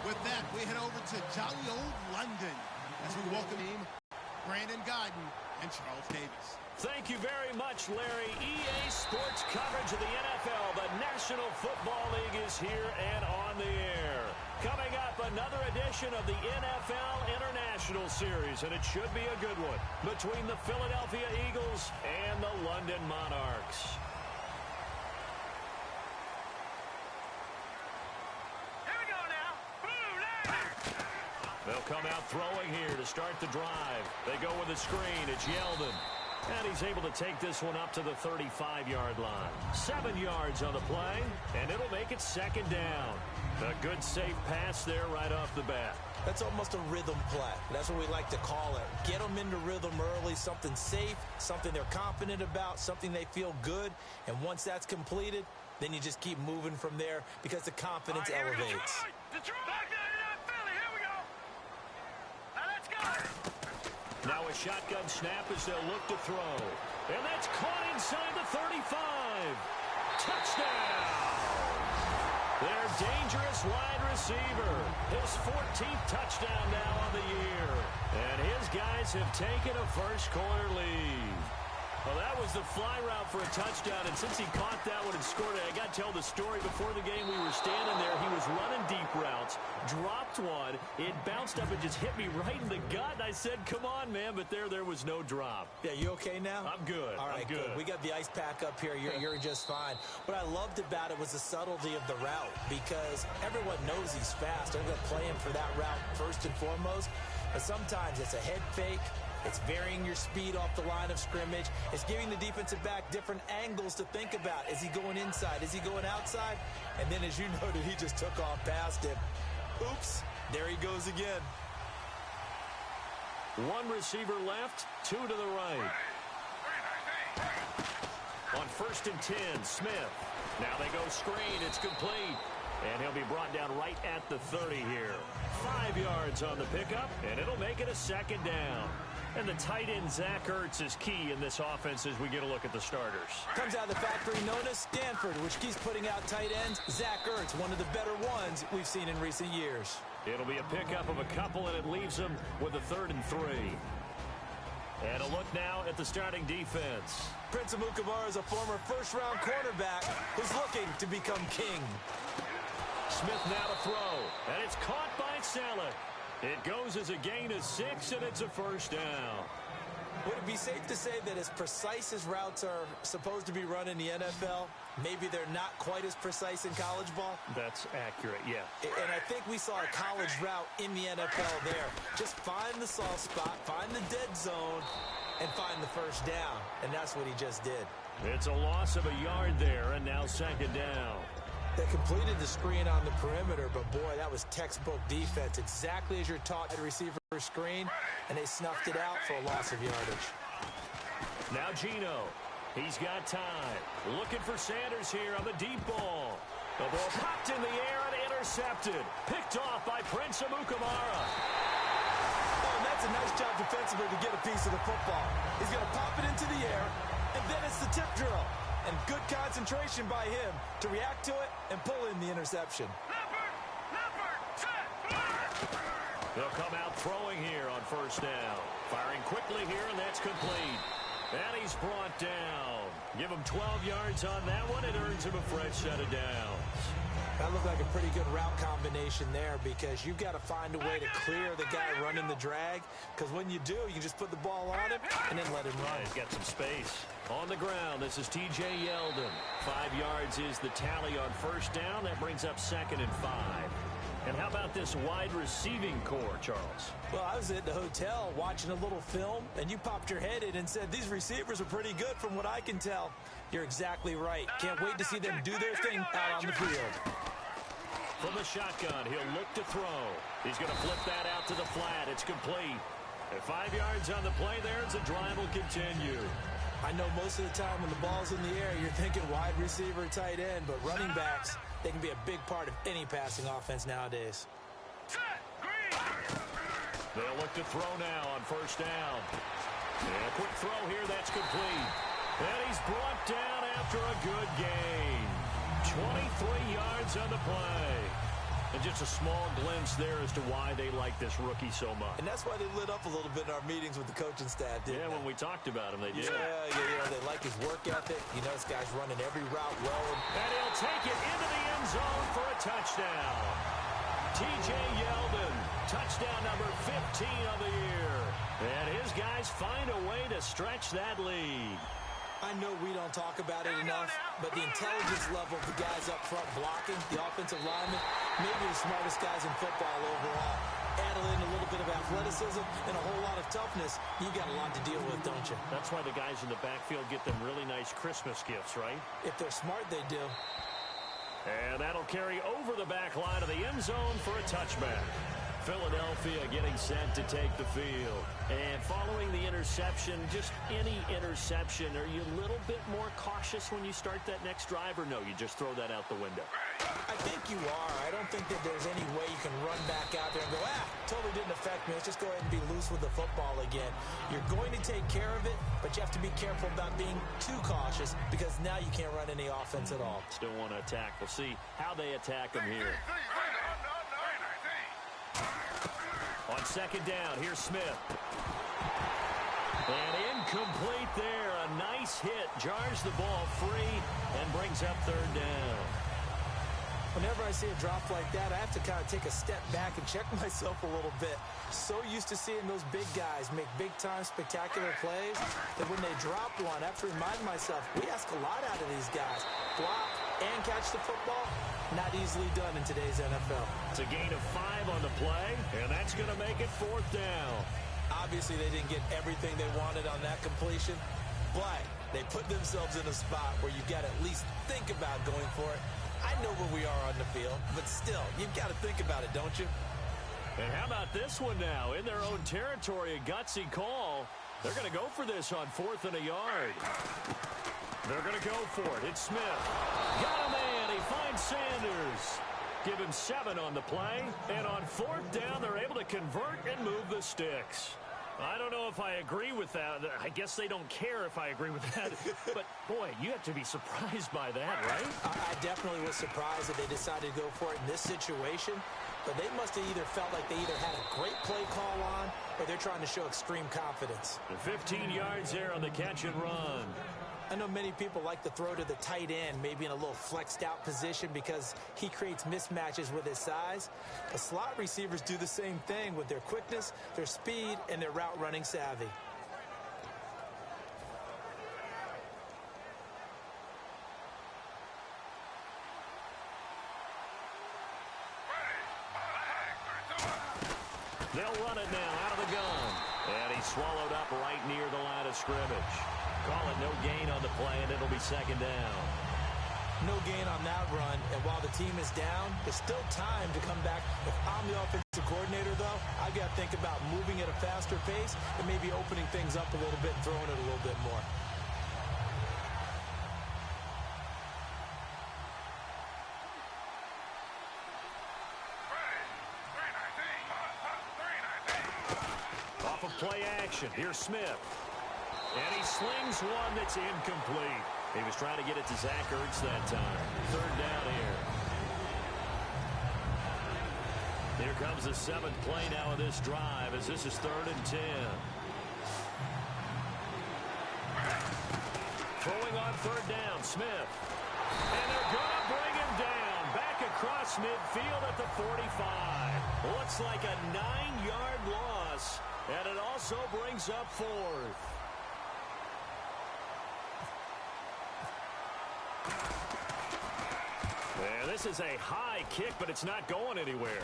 With that, we head over to jolly old London as we welcome Brandon Godden and Charles Davis. Thank you very much, Larry. EA Sports coverage of the NFL. The National Football League is here and on the air. Coming up, another edition of the NFL International Series, and it should be a good one, between the Philadelphia Eagles and the London Monarchs. They'll come out throwing here to start the drive. They go with a screen. It's Yeldon. And he's able to take this one up to the 35-yard line. 7 yards on the play, and it'll make it second down. A good, safe pass there right off the bat. That's almost a rhythm play. That's what we like to call it. Get them into rhythm early, something safe, something they're confident about, something they feel good. And once that's completed, then you just keep moving from there because the confidence elevates. Now a shotgun snap as they'll look to throw. And that's caught inside the 35. Touchdown! Their dangerous wide receiver. His 14th touchdown now on the year. And his guys have taken a first-quarter lead. Well, that was the fly route for a touchdown, and since he caught that one and scored it, I got to tell the story. Before the game, we were standing there. He was running deep routes, dropped one. It bounced up and just hit me right in the gut. And I said, come on, man, but there was no drop. Yeah, you okay now? I'm good. All right, good. We got the ice pack up here. You're just fine. What I loved about it was the subtlety of the route, because everyone knows he's fast. They're going to play him for that route first and foremost, but sometimes it's a head fake. It's varying your speed off the line of scrimmage. It's giving the defensive back different angles to think about. Is he going inside? Is he going outside? And then, as you noted, he just took off past him. Oops, there he goes again. One receiver left, two to the right. On 1st and 10, Smith. Now they go screen. It's complete. And he'll be brought down right at the 30 here. 5 yards on the pickup, and it'll make it a second down. And the tight end, Zach Ertz, is key in this offense as we get a look at the starters. Comes out of the factory known as Stanford, which keeps putting out tight ends. Zach Ertz, one of the better ones we've seen in recent years. It'll be a pickup of a couple, and it leaves them with a 3rd and 3. And a look now at the starting defense. Prince Amukamara is a former first-round cornerback who's looking to become king. Smith now to throw, and it's caught by Salek. It goes as a gain of 6, and it's a first down. Would it be safe to say that as precise as routes are supposed to be run in the NFL, maybe they're not quite as precise in college ball? That's accurate, yeah. And I think we saw a college route in the NFL there. Just find the soft spot, find the dead zone, and find the first down. And that's what he just did. It's a loss of a yard there, and now second down. They completed the screen on the perimeter, but boy, that was textbook defense. Exactly as you're taught at receiver screen, and they snuffed it out for a loss of yardage. Now Gino. He's got time. Looking for Sanders here on the deep ball. The ball popped in the air and intercepted. Picked off by Prince Amukamara. Oh, and that's a nice job defensively to get a piece of the football. He's going to pop it into the air, and then it's the tip drill. And good concentration by him to react to it and pull in the interception. They'll come out throwing here on first down. Firing quickly here, and that's complete. And he's brought down. Give him 12 yards on that one. It earns him a fresh set of downs. That looked like a pretty good route combination there, because you've got to find a way to clear the guy running the drag, because when you do, you can just put the ball on him and then let him run. He's got some space. On the ground, this is T.J. Yeldon. 5 yards is the tally on first down. That brings up 2nd and 5. And how about this wide receiving core, Charles? Well, I was at the hotel watching a little film, and you popped your head in and said, these receivers are pretty good from what I can tell. You're exactly right. Can't wait to see them do their thing out on the field. From the shotgun, he'll look to throw. He's going to flip that out to the flat. It's complete. At 5 yards on the play there, as the drive will continue. I know most of the time when the ball's in the air, you're thinking wide receiver, tight end, but running backs, they can be a big part of any passing offense nowadays. They'll look to throw now on first down. And a quick throw here, that's complete. And he's brought down after a good gain. 23 yards on the play. And just a small glimpse there as to why they like this rookie so much. And that's why they lit up a little bit in our meetings with the coaching staff, didn't they? When we talked about him, they did. Yeah, they like his work ethic. You know, this guy's running every route well. And he'll take it into the end zone for a touchdown. T.J. Yeldon, touchdown number 15 of the year. And his guys find a way to stretch that lead. I know we don't talk about it enough, but the intelligence level of the guys up front blocking, the offensive linemen, maybe the smartest guys in football overall. Add in a little bit of athleticism and a whole lot of toughness, you got a lot to deal with, don't you? That's why the guys in the backfield get them really nice Christmas gifts, right? If they're smart, they do. And that'll carry over the back line of the end zone for a touchback. Philadelphia getting set to take the field. And following the interception, just any interception, are you a little bit more cautious when you start that next drive, or no, you just throw that out the window? I think you are. I don't think that there's any way you can run back out there and go, totally didn't affect me. Let's just go ahead and be loose with the football again. You're going to take care of it, but you have to be careful about being too cautious because now you can't run any offense at all. Still want to attack. We'll see how they attack them here. On second down, here's Smith. And incomplete there. A nice hit. Jars the ball free and brings up third down. Whenever I see a drop like that, I have to kind of take a step back and check myself a little bit. So used to seeing those big guys make big-time spectacular plays that when they drop one, I have to remind myself, we ask a lot out of these guys. Block and catch the football, not easily done in today's NFL. It's a gain of 5 on the play, and that's going to make it fourth down. Obviously, they didn't get everything they wanted on that completion, but they put themselves in a spot where you've got to at least think about going for it. I know where we are on the field, but still, you've got to think about it, don't you? And how about this one now? In their own territory, a gutsy call. They're going to go for this on 4th and a yard. They're going to go for it. It's Smith. Got a man. He finds Sanders. Give him 7 on the play. And on 4th down, they're able to convert and move the sticks. I don't know if I agree with that. I guess they don't care if I agree with that. But, boy, you have to be surprised by that, right? I definitely was surprised that they decided to go for it in this situation. But they must have either felt like they either had a great play call on or they're trying to show extreme confidence. The 15 yards there on the catch and run. I know many people like to throw to the tight end, maybe in a little flexed out position because he creates mismatches with his size. The slot receivers do the same thing with their quickness, their speed, and their route running savvy. They'll run it now out of the gun. And he's swallowed up right near the line of scrimmage. Call it no gain on the play, and it'll be second down. No gain on that run, and while the team is down, there's still time to come back. If I'm the offensive coordinator, though, I've got to think about moving at a faster pace and maybe opening things up a little bit and throwing it a little bit more. Off of play action, here's Smith. And he slings one that's incomplete. He was trying to get it to Zach Ertz that time. Third down here. Here comes the 7th play now of this drive as this is 3rd and 10. Throwing on 3rd down, Smith. And they're going to bring him down. Back across midfield at the 45. Looks like a 9-yard loss. And it also brings up 4th. And this is a high kick, but it's not going anywhere.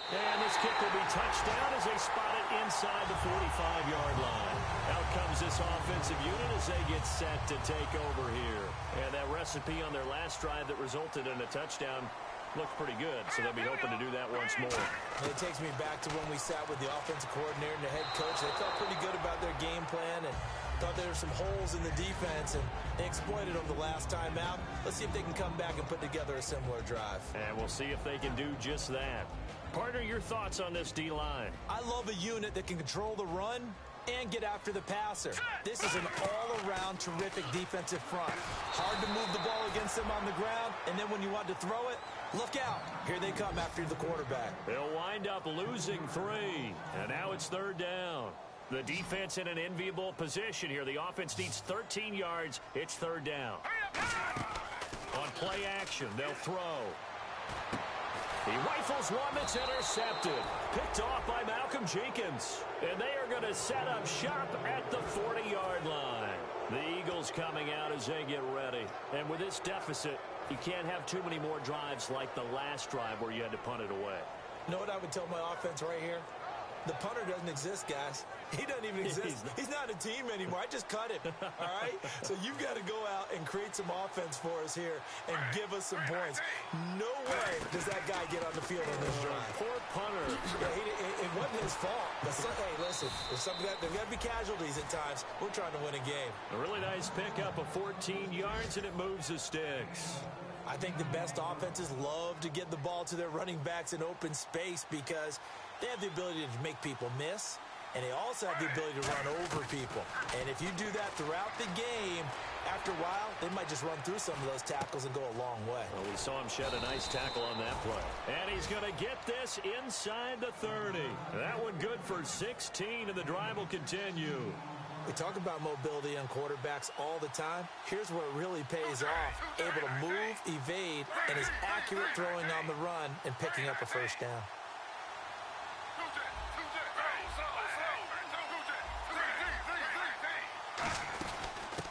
And this kick will be touched down as they spot it inside the 45-yard line. Out comes this offensive unit as they get set to take over here. And that recipe on their last drive that resulted in a touchdown looked pretty good, so they'll be hoping to do that once more. And it takes me back to when we sat with the offensive coordinator and the head coach. They felt pretty good about their game plan and thought there were some holes in the defense, and they exploited them the last time out. Let's see if they can come back and put together a similar drive. And we'll see if they can do just that. Partner, your thoughts on this D-line? I love a unit that can control the run and get after the passer. This is an all-around terrific defensive front. Hard to move the ball against them on the ground, and then when you want to throw it, look out. Here they come after the quarterback. They'll wind up losing 3, and now it's 3rd down. The defense in an enviable position here. The offense needs 13 yards. It's 3rd down. On play action, they'll throw. He rifles one that's intercepted. Picked off by Malcolm Jenkins. And they are going to set up shop at the 40-yard line. The Eagles coming out as they get ready. And with this deficit, you can't have too many more drives like the last drive where you had to punt it away. You know what I would tell my offense right here? The punter doesn't exist, guys. He doesn't even exist. He's not a team anymore. I just cut him, all right? So you've got to go out and create some offense for us here and give us some points. No way does that guy get on the field on this drive. Poor punter. Yeah, it wasn't his fault. But hey, listen, there's got to be casualties at times. We're trying to win a game. A really nice pickup of 14 yards, and it moves the sticks. I think the best offenses love to get the ball to their running backs in open space because they have the ability to make people miss, and they also have the ability to run over people. And if you do that throughout the game, after a while, they might just run through some of those tackles and go a long way. Well, we saw him shed a nice tackle on that play. And he's going to get this inside the 30. That one good for 16, and the drive will continue. We talk about mobility on quarterbacks all the time. Here's where it really pays off. Able to move, evade, and is accurate throwing on the run and picking up a first down.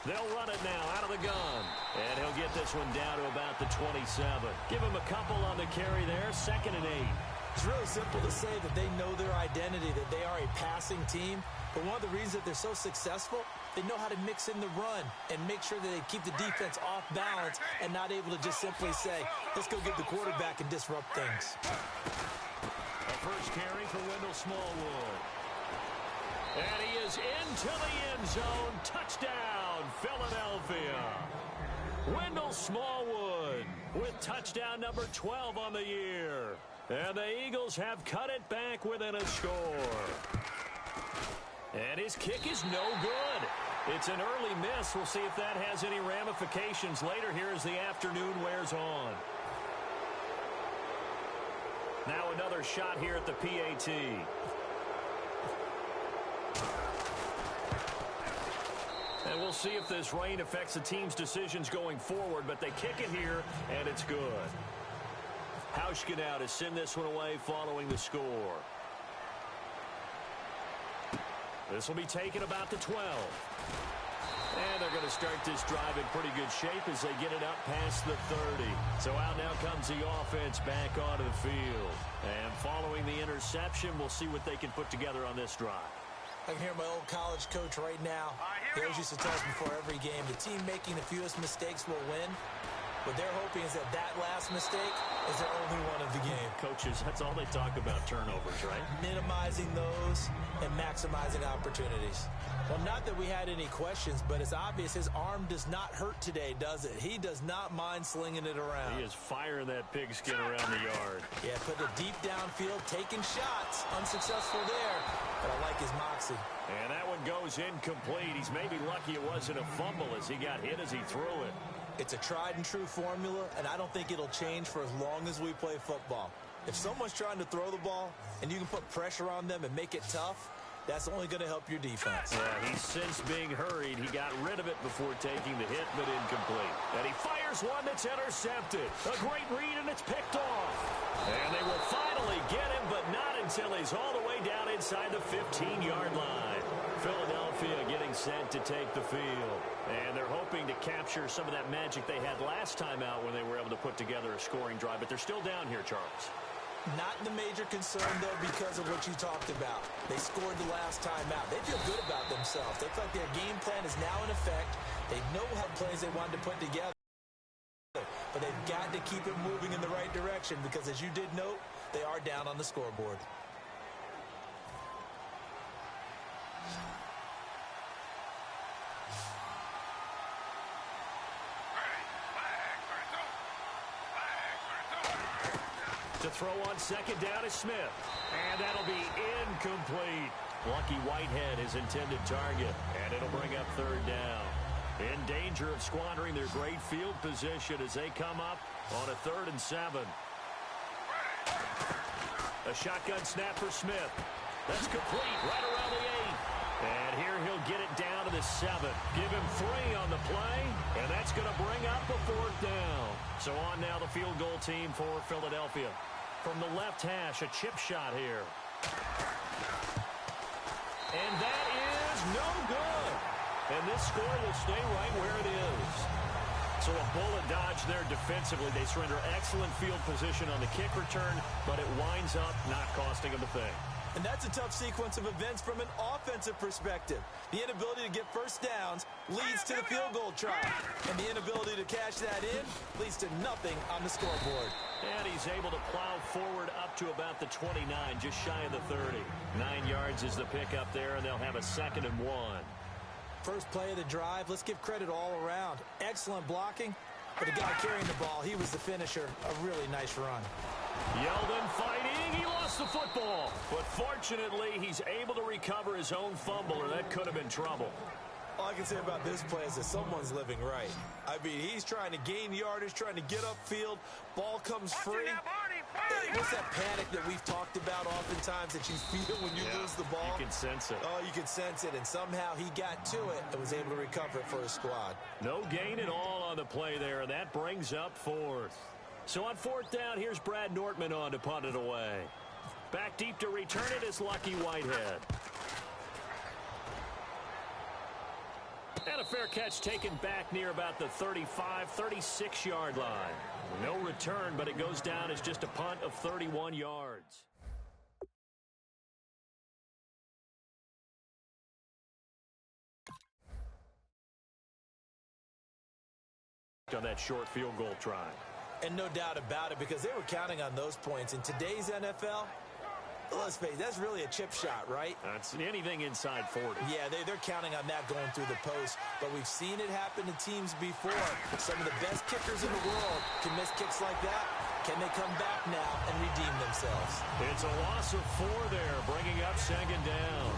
They'll run it now out of the gun. And he'll get this one down to about the 27. Give him a couple on the carry there. 2nd and 8. It's really simple to say that they know their identity, that they are a passing team. But one of the reasons that they're so successful, they know how to mix in the run and make sure that they keep the defense off balance and not able to just simply say, let's go get the quarterback and disrupt things. A first carry for Wendell Smallwood. And he is into the end zone. Touchdown, Philadelphia. Wendell Smallwood with touchdown number 12 on the year. And the Eagles have cut it back within a score. And his kick is no good. It's an early miss. We'll see if that has any ramifications later here as the afternoon wears on. Now another shot here at the PAT. And we'll see if this rain affects the team's decisions going forward, but they kick it here, and it's good. Hauschka now to send this one away following the score. This will be taken about the 12. And they're going to start this drive in pretty good shape as they get it up past the 30. So out now comes the offense back onto the field. And following the interception, we'll see what they can put together on this drive. I can hear my old college coach right now. He always used to tell us before every game, the team making the fewest mistakes will win. What they're hoping is that that last mistake is their only one of the game. Coaches, that's all they talk about, turnovers, right? Minimizing those and maximizing opportunities. Well, not that we had any questions, but it's obvious his arm does not hurt today, does it? He does not mind slinging it around. He is firing that pigskin around the yard. Yeah, put it deep downfield, taking shots. Unsuccessful there, but I like his moxie. And that one goes incomplete. He's maybe lucky it wasn't a fumble as he got hit as he threw it. It's a tried-and-true formula, and I don't think it'll change for as long as we play football. If someone's trying to throw the ball and you can put pressure on them and make it tough, that's only going to help your defense. Yeah, he's since being hurried. He got rid of it before taking the hit, but incomplete. And he fires one that's intercepted. A great read, and it's picked off. And they will finally get him, but not until he's all the way down inside the 15-yard line. Philadelphia getting set to take the field. And they're hoping to capture some of that magic they had last time out when they were able to put together a scoring drive. But they're still down here, Charles. Not the major concern, though, because of what you talked about. They scored the last time out. They feel good about themselves. They feel like their game plan is now in effect. They know what plays they wanted to put together. But they've got to keep it moving in the right direction because, as you did note, they are down on the scoreboard. To throw on second down is Smith. And that'll be incomplete. Lucky Whitehead is intended target, and it'll bring up third down. In danger of squandering their great field position as they come up on a 3rd and 7. A shotgun snap for Smith. That's complete right around the 8. And here he'll get it down to the 7. Give him 3 on the play, and that's going to bring up a 4th down. So on now the field goal team for Philadelphia. From the left hash, a chip shot here. And that is no good. And this score will stay right where it is. So a bullet dodge there defensively. They surrender excellent field position on the kick return, but it winds up not costing them a thing. And that's a tough sequence of events from an offensive perspective. The inability to get first downs leads to the field goal try. And the inability to cash that in leads to nothing on the scoreboard. And he's able to plow forward up to about the 29, just shy of the 30. 9 yards is the pickup there, and they'll have a 2nd and 1. First play of the drive, let's give credit all around. Excellent blocking, but the guy carrying the ball, he was the finisher. A really nice run. Yeldon fighting. He lost the football. But fortunately, he's able to recover his own fumble, or that could have been trouble. All I can say about this play is that someone's living right. I mean, he's trying to gain yardage, trying to get upfield. Ball comes free. What's that panic that we've talked about oftentimes that you feel when you lose the ball? You can sense it. Oh, you can sense it. And somehow he got to it and was able to recover it for his squad. No gain at all on the play there, and that brings up 4th. So on 4th down, here's Brad Nortman on to punt it away. Back deep to return it is Lucky Whitehead. And a fair catch taken back near about the 35, 36-yard line. No return, but it goes down as just a punt of 31 yards. On that short field goal try. And no doubt about it, because they were counting on those points. In today's NFL, let's face it, that's really a chip shot, right? That's anything inside 40. Yeah, they're counting on that going through the post. But we've seen it happen to teams before. Some of the best kickers in the world can miss kicks like that. Can they come back now and redeem themselves? It's a loss of 4 there, bringing up 2nd down.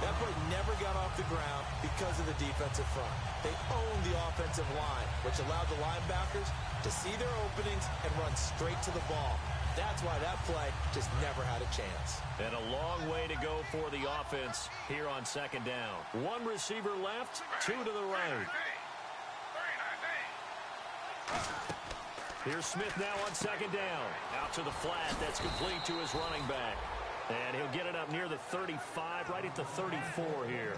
That play never got off the ground because of the defensive front. They owned the offensive line, which allowed the linebackers to see their openings and run straight to the ball. That's why that play just never had a chance. And a long way to go for the offense here on 2nd down. 1 receiver left, 2 to the right. Here's Smith now on 2nd down. Out to the flat. That's complete to his running back. And he'll get it up near the 35, right at the 34 here.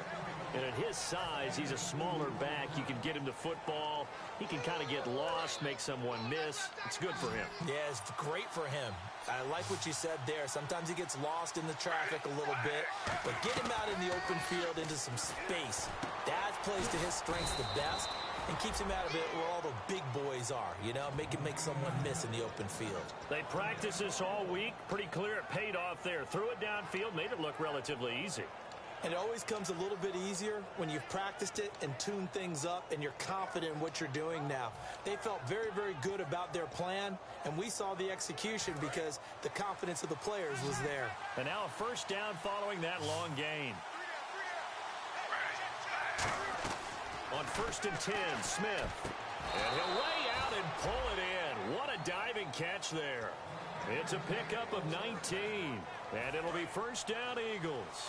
And at his size, he's a smaller back. You can get him the football. He can kind of get lost, make someone miss. It's good for him. Yeah, it's great for him. I like what you said there. Sometimes he gets lost in the traffic a little bit. But get him out in the open field into some space. That plays to his strengths the best and keeps him out of it where all the big boys are, you know, make someone miss in the open field. They practiced this all week. Pretty clear it paid off there. Threw it downfield, made it look relatively easy. And it always comes a little bit easier when you've practiced it and tuned things up and you're confident in what you're doing now. They felt very, very good about their plan, and we saw the execution because the confidence of the players was there. And now a 1st down following that long gain. On 1st and 10, Smith. And he'll lay out and pull it in. What a diving catch there. It's a pickup of 19. And it'll be 1st down, Eagles.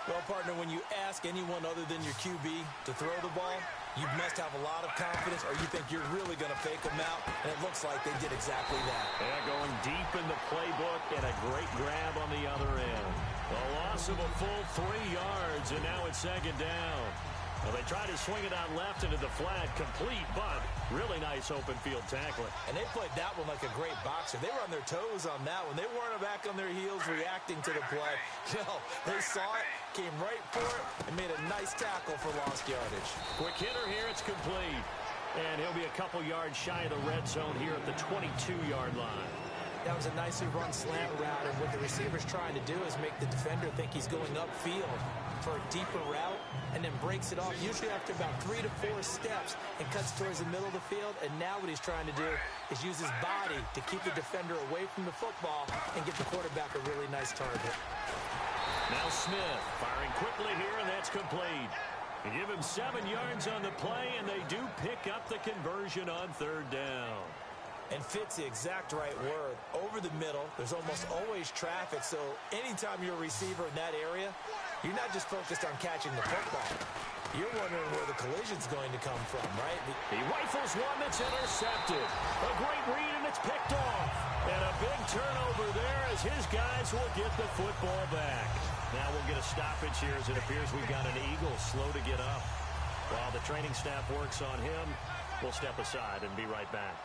Well, partner, when you ask anyone other than your QB to throw the ball, you must have a lot of confidence or you think you're really going to fake them out. And it looks like they did exactly that. Yeah, going deep in the playbook and a great grab on the other end. A loss of a full 3 yards, and now it's 2nd down. Well, they tried to swing it out left into the flat, complete, but really nice open field tackling. And they played that one like a great boxer. They were on their toes on that one. They weren't back on their heels reacting to the play. No, they saw it, came right for it, and made a nice tackle for lost yardage. Quick hitter here, it's complete. And he'll be a couple yards shy of the red zone here at the 22-yard line. That was a nicely run slant route, and what the receiver's trying to do is make the defender think he's going upfield for a deeper route, and then breaks it off, usually after about 3 to 4 steps, and cuts towards the middle of the field. And now what he's trying to do is use his body to keep the defender away from the football and get the quarterback a really nice target. Now Smith firing quickly here, and that's complete. They give him 7 yards on the play, and they do pick up the conversion on third down. And fits the exact right word. Over the middle, there's almost always traffic, so anytime you're a receiver in that area, you're not just focused on catching the football. You're wondering where the collision's going to come from, right? He rifles one that's intercepted. A great read, and it's picked off. And a big turnover there as his guys will get the football back. Now we'll get a stoppage here as it appears we've got an Eagle slow to get up. While the training staff works on him, we'll step aside and be right back.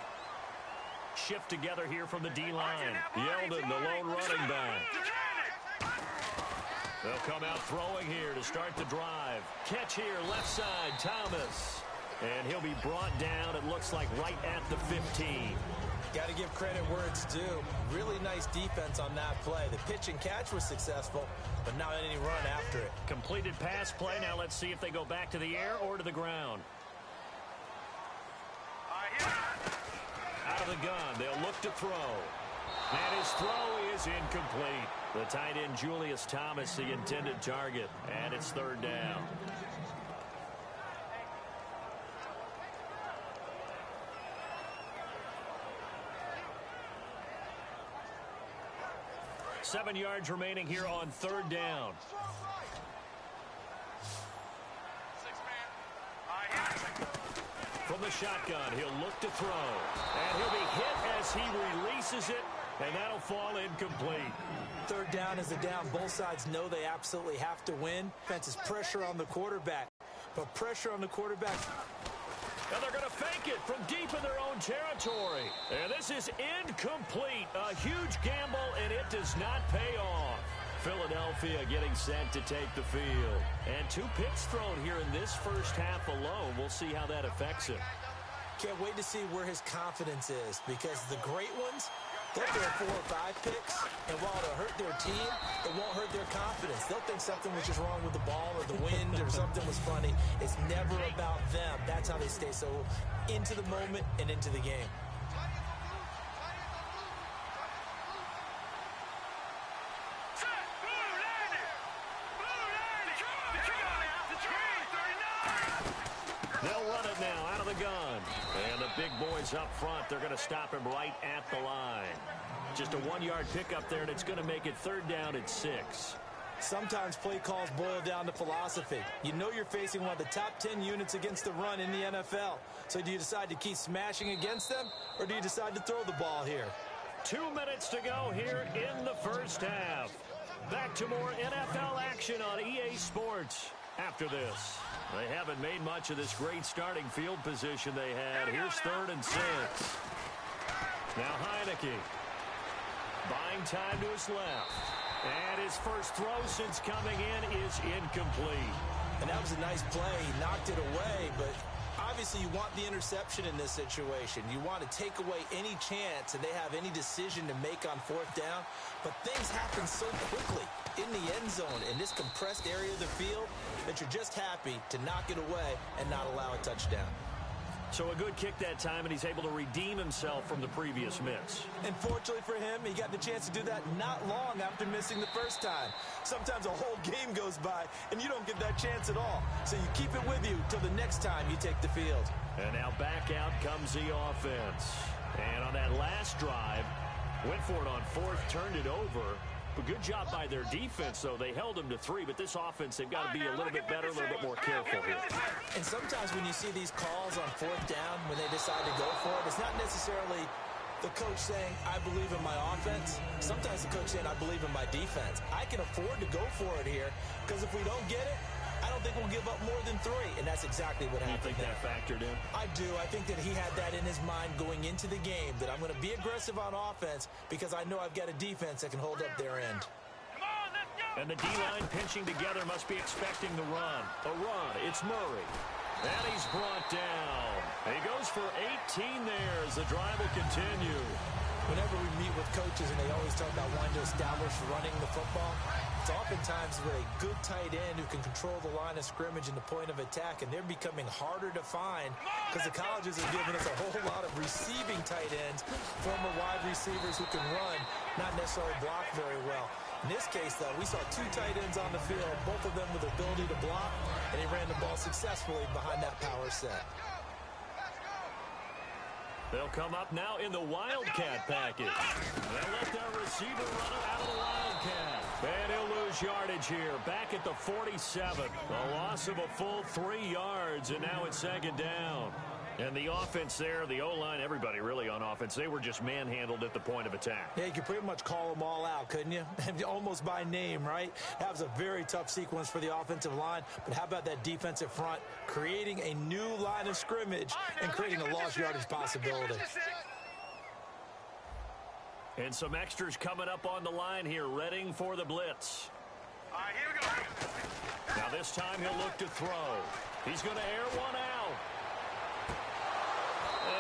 Shift together here from the D-line. Yeldon, the lone running back. They'll come out throwing here to start the drive. Catch here, left side, Thomas. And he'll be brought down, it looks like, right at the 15. Got to give credit where it's due. Really nice defense on that play. The pitch and catch was successful, but not any run after it. Completed pass play. Now let's see if they go back to the air or to the ground. Out of the gun, they'll look to throw. And his throw is incomplete. The tight end, Julius Thomas, the intended target. And it's third down. Seven yards remaining here on third down. From the shotgun, he'll look to throw. And he'll be hit as he releases it, and that'll fall incomplete. Third down is a down. Both sides know they absolutely have to win. Defense is pressure on the quarterback. But pressure on the quarterback. And they're going to fake it from deep in their own territory. And this is incomplete. A huge gamble, and it does not pay off. Philadelphia getting set to take the field. And 2 picks thrown here in this first half alone. We'll see how that affects him. Can't wait to see where his confidence is, because the great ones, they'll throw 4 or 5 picks, and while it'll hurt their team, it won't hurt their confidence. They'll think something was just wrong with the ball or the wind or something was funny. It's never about them. That's how they stay so into the moment and into the game. They'll run it now out of the gun. And the big boys up front, they're going to stop him right at the line. Just a 1-yard pickup there, and it's going to make it third down at 6. Sometimes play calls boil down to philosophy. You know you're facing one of the top 10 units against the run in the NFL. So do you decide to keep smashing against them, or do you decide to throw the ball here? 2 minutes to go here in the first half. Back to more NFL action on EA Sports after this. They haven't made much of this great starting field position they had. Here's 3rd and 6. Now Heineke buying time to his left. And his first throw since coming in is incomplete. And that was a nice play. He knocked it away, but obviously you want the interception in this situation. You want to take away any chance and they have any decision to make on 4th down. But things happen so quickly in the end zone in this compressed area of the field that you're just happy to knock it away and not allow a touchdown. So a good kick that time, and he's able to redeem himself from the previous miss. And fortunately for him, he got the chance to do that not long after missing the first time. Sometimes a whole game goes by, and you don't get that chance at all. So you keep it with you till the next time you take the field. And now back out comes the offense. And on that last drive, went for it on 4th, turned it over. A good job by their defense, though. They held them to 3, but this offense, they've got to be a little bit better, a little bit more careful here. And sometimes when you see these calls on 4th down, when they decide to go for it, it's not necessarily the coach saying, I believe in my offense. Sometimes the coach saying, I believe in my defense. I can afford to go for it here, because if we don't get it, I don't think we'll give up more than 3, and that's exactly what happened. You think that factored in? I do. I think that he had that in his mind going into the game, that I'm going to be aggressive on offense because I know I've got a defense that can hold up their end. And the D-line pinching together must be expecting the run. A run. It's Murray. And he's brought down. He goes for 18 there as the drive will continue. Whenever we meet with coaches and they always talk about wanting to establish running the football, it's oftentimes with a good tight end who can control the line of scrimmage and the point of attack, and they're becoming harder to find because the colleges have given us a whole lot of receiving tight ends, former wide receivers who can run, not necessarily block very well. In this case, though, we saw two tight ends on the field, both of them with the ability to block, and he ran the ball successfully behind that power set. They'll come up now in the Wildcat package. They'll let their receiver run it out of the Wildcat. And he'll lose yardage here, back at the 47. A loss of a full 3 yards, and now it's second down. And the offense there, the O-line, everybody really on offense, they were just manhandled at the point of attack. Yeah, you could pretty much call them all out, couldn't you? Almost by name, right? That was a very tough sequence for the offensive line. But how about that defensive front creating a new line of scrimmage and creating a lost yardage possibility? And some extras coming up on the line here, readying for the blitz. All right, here we go. Now this time he'll look to throw. He's going to air one out.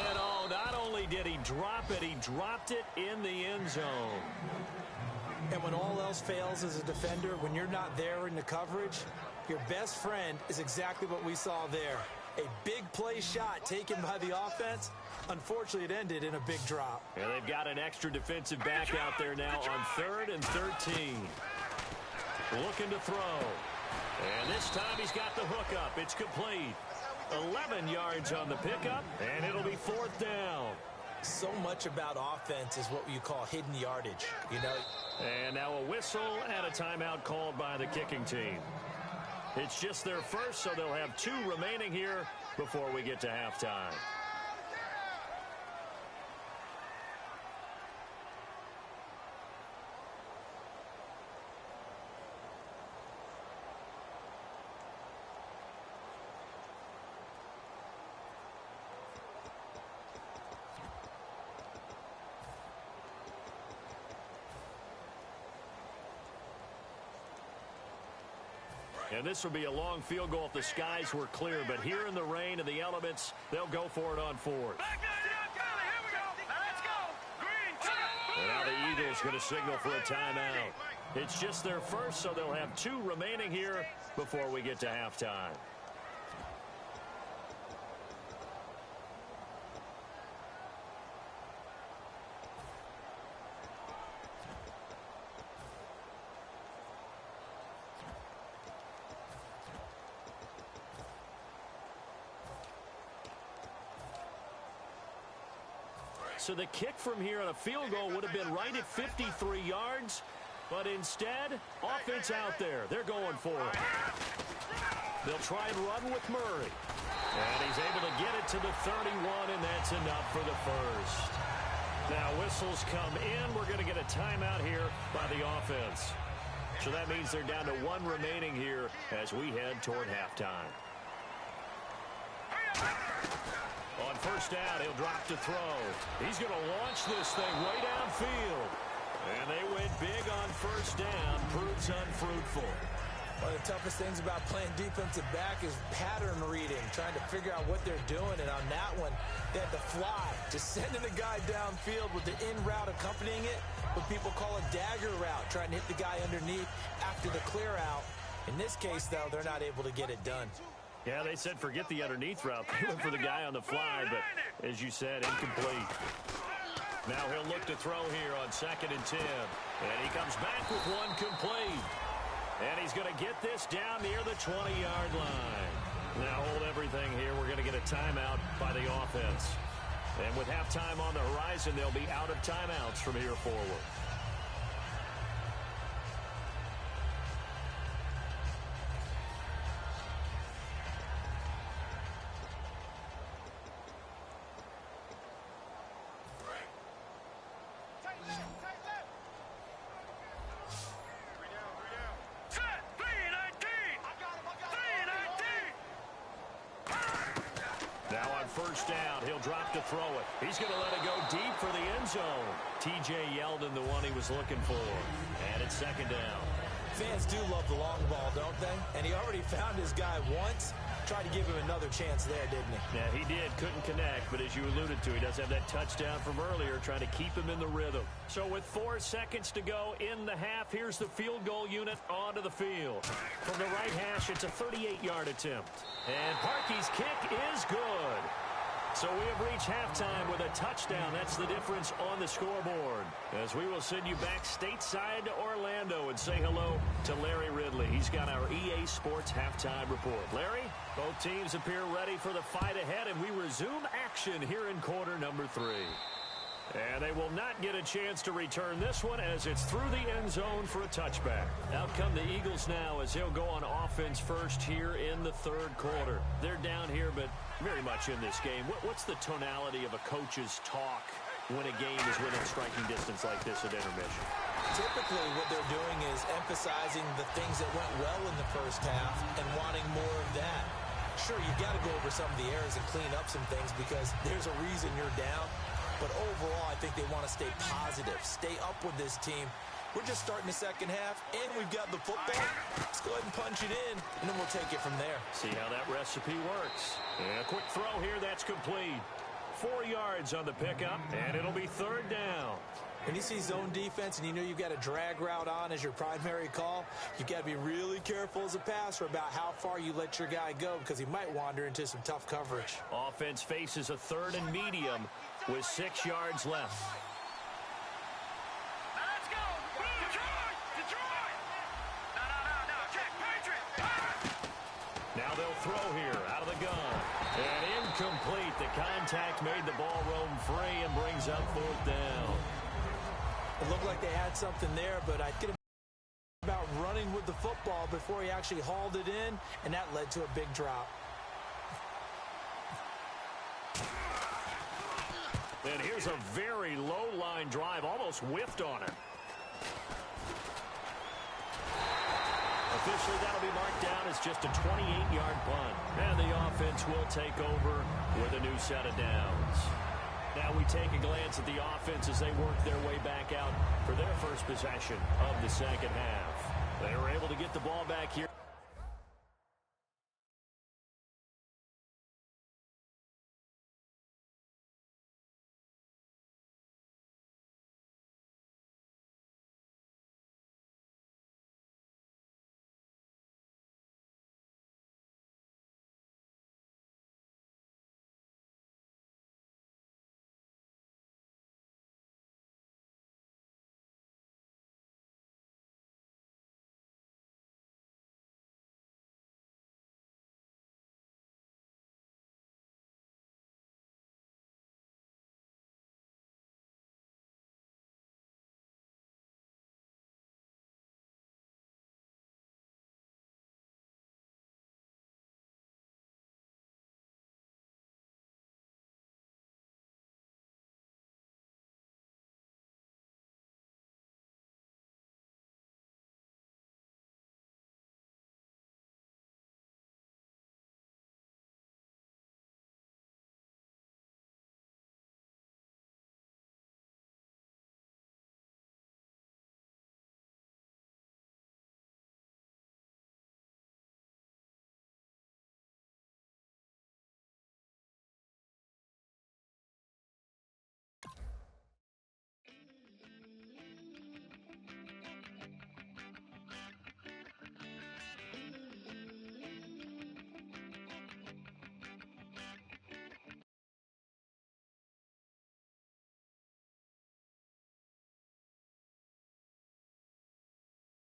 And oh, not only did he drop it, he dropped it in the end zone. And when all else fails as a defender, when you're not there in the coverage, your best friend is exactly what we saw there. A big play shot taken by the offense. Unfortunately, it ended in a big drop. And they've got an extra defensive back out there now on 3rd and 13. Looking to throw. And this time he's got the hook up. It's complete. 11 yards on the pickup, and it'll be 4th down. So much about offense is what you call hidden yardage, you know. And now a whistle and a timeout called by the kicking team. It's just their first, so they'll have 2 remaining here before we get to halftime. And this will be a long field goal if the skies were clear. But here in the rain and the elements, they'll go for it on 4th. And now the Eagles going to signal for a timeout. It's just their first, so they'll have 2 remaining here before we get to halftime. So the kick from here on a field goal would have been right at 53 yards. But instead, offense out there. They're going for it. They'll try and run with Murray. And he's able to get it to the 31, and that's enough for the first. Now whistles come in. We're going to get a timeout here by the offense. So that means they're down to 1 remaining here as we head toward halftime. On first down, he'll drop to throw. He's going to launch this thing way downfield. And they went big on first down. Proves unfruitful. One of the toughest things about playing defensive back is pattern reading, trying to figure out what they're doing. And on that one, they had to fly, just sending the guy downfield with the in route accompanying it, what people call a dagger route, trying to hit the guy underneath after the clear out. In this case, though, they're not able to get it done. Yeah, they said forget the underneath route. They went for the guy on the fly, but as you said, incomplete. Now he'll look to throw here on 2nd and 10. And he comes back with 1 complete. And he's going to get this down near the 20-yard line. Now hold everything here. We're going to get a timeout by the offense. And with halftime on the horizon, they'll be out of timeouts from here forward. First down, he'll drop to throw it. He's going to let it go deep for the end zone. T.J. Yeldon, the one he was looking for. And it's 2nd down. Fans do love the long ball, don't they? And he already found his guy once. Tried to give him another chance there, didn't he? Yeah, he did. Couldn't connect, but as you alluded to, he does have that touchdown from earlier, trying to keep him in the rhythm. So with 4 seconds to go in the half, here's the field goal unit onto the field. From the right hash, it's a 38-yard attempt. And Parkey's kick is good. So we have reached halftime with a touchdown. That's the difference on the scoreboard. As we will send you back stateside to Orlando and say hello to Larry Ridley. He's got our EA Sports halftime report. Larry, both teams appear ready for the fight ahead, and we resume action here in quarter number 3. And they will not get a chance to return this one as it's through the end zone for a touchback. Out come the Eagles now as they'll go on offense first here in the third quarter. They're down here, but very much in this game. What's the tonality of a coach's talk when a game is within striking distance like this at intermission? Typically, what they're doing is emphasizing the things that went well in the first half and wanting more of that. Sure, you've got to go over some of the errors and clean up some things because there's a reason you're down. But overall, I think they want to stay positive, stay up with this team. We're just starting the second half, and we've got the football. Let's go ahead and punch it in, and then we'll take it from there. See how that recipe works. And a quick throw here, that's complete. 4 yards on the pickup, and it'll be third down. When you see zone defense and you know you've got a drag route on as your primary call, you've got to be really careful as a passer about how far you let your guy go because he might wander into some tough coverage. Offense faces a 3rd and medium with 6 yards left. Now let's go. Detroit! Detroit! No, check, Patriot! Now they'll throw here out of the gun. And incomplete. The contact made the ball roam free and brings up 4th down. It looked like they had something there, but I think about running with the football before he actually hauled it in, and that led to a big drop. And here's a very low-line drive, almost whiffed on it. Officially, that'll be marked down as just a 28-yard punt. And the offense will take over with a new set of downs. Now we take a glance at the offense as they work their way back out for their first possession of the second half. They were able to get the ball back here.